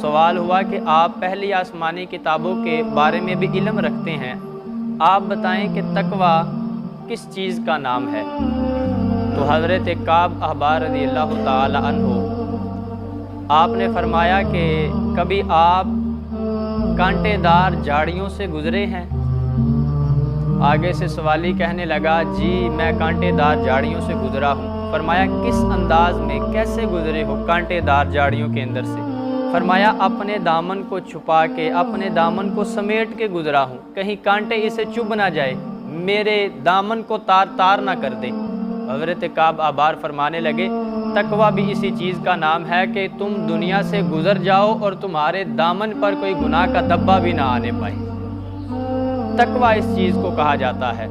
سوال ہوا کہ آپ پہلی آسمانی کتابوں کے بارے میں بھی علم رکھتے ہیں، آپ بتائیں کہ تقویٰ کس چیز کا نام ہے؟ تو حضرت کعب احبار رضی اللہ تعالی عنہ آپ نے فرمایا کہ کبھی آپ کانٹے دار جھاڑیوں سے گزرے ہیں؟ آگے سے سوالی کہنے لگا جی میں کانٹے دار جھاڑیوں سے گزرا ہوں۔ فرمایا کس انداز میں، کیسے گزرے ہو کانٹے دار جھاڑیوں کے اندر سے؟ فرمایا اپنے دامن کو چھپا کے، اپنے دامن کو سمیٹ کے گزرا ہوں، کہیں کانٹے اسے چبھ نہ جائے، میرے دامن کو تار تار نہ کر دے۔ حضرت کعب احبار فرمانے لگے تقویٰ بھی اسی چیز کا نام ہے کہ تم دنیا سے گزر جاؤ اور تمہارے دامن پر کوئی گناہ کا دبا بھی نہ آنے پائے۔ تقویٰ اس چیز کو کہا جاتا ہے۔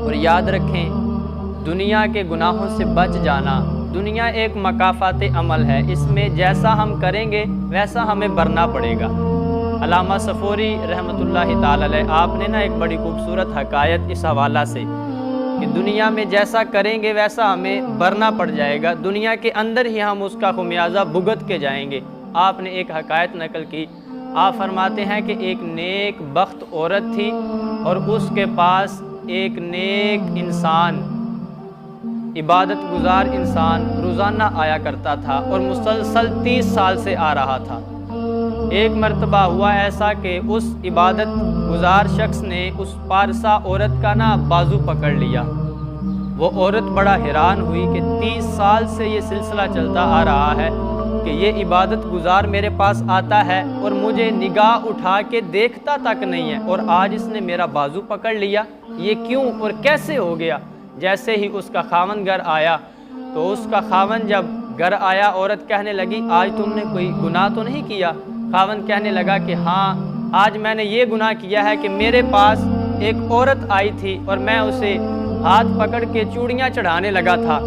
اور یاد رکھیں دنیا کے گناہوں سے بچ جانا، دنیا ایک مکافات عمل ہے، اس میں جیسا ہم کریں گے ویسا ہمیں بھرنا پڑے گا۔ علامہ صفوری رحمۃ اللہ تعالی علیہ آپ نے ایک بڑی خوبصورت حکایت اس حوالہ سے کہ دنیا میں جیسا کریں گے ویسا ہمیں بھرنا پڑ جائے گا، دنیا کے اندر ہی ہم اس کا خمیازہ بھگت کے جائیں گے۔ آپ نے ایک حکایت نقل کی، آپ فرماتے ہیں کہ ایک نیک بخت عورت تھی اور اس کے پاس ایک نیک انسان، عبادت گزار انسان روزانہ آیا کرتا تھا اور مسلسل 30 سال سے آ رہا تھا۔ ایک مرتبہ ہوا ایسا کہ اس عبادت گزار شخص نے اس پارسا عورت کا بازو پکڑ لیا۔ وہ عورت بڑا حیران ہوئی کہ 30 سال سے یہ سلسلہ چلتا آ رہا ہے کہ یہ عبادت گزار میرے پاس آتا ہے اور مجھے نگاہ اٹھا کے دیکھتا تک نہیں ہے، اور آج اس نے میرا بازو پکڑ لیا، یہ کیوں اور کیسے ہو گیا؟ جیسے ہی اس کا خاوند گھر آیا تو اس کا خاوند جب گھر آیا، عورت کہنے لگی آج تم نے کوئی گناہ تو نہیں کیا؟ خاوند کہنے لگا کہ ہاں آج میں نے یہ گناہ کیا ہے کہ میرے پاس ایک عورت آئی تھی اور میں اسے ہاتھ پکڑ کے چوڑیاں چڑھانے لگا تھا،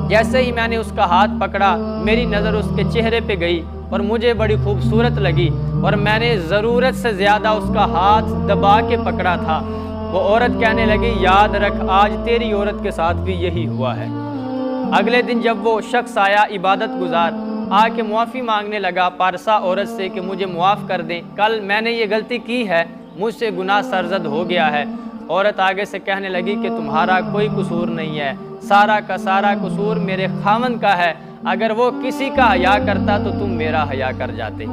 جیسے ہی میں نے اس کا ہاتھ پکڑا میری نظر اس کے چہرے پہ گئی اور مجھے بڑی خوبصورت لگی اور میں نے ضرورت سے زیادہ اس کا ہاتھ دبا کے پکڑا تھا۔ وہ عورت کہنے لگی یاد رکھ آج تیری عورت کے ساتھ بھی یہی ہوا ہے۔ اگلے دن جب وہ شخص آیا عبادت گزار، آ کے معافی مانگنے لگا پارسا عورت سے کہ مجھے معاف کر دیں، کل میں نے یہ غلطی کی ہے، مجھ سے گناہ سرزد ہو گیا ہے۔ عورت آگے سے کہنے لگی کہ تمہارا کوئی قصور نہیں ہے، سارا کا سارا قصور میرے خاوند کا ہے، اگر وہ کسی کا حیا کرتا تو تم میرا حیا کر جاتے۔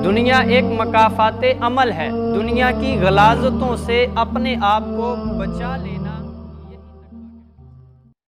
دنیا ایک مکافات عمل ہے، دنیا کی غلاظتوں سے اپنے آپ کو بچا لینا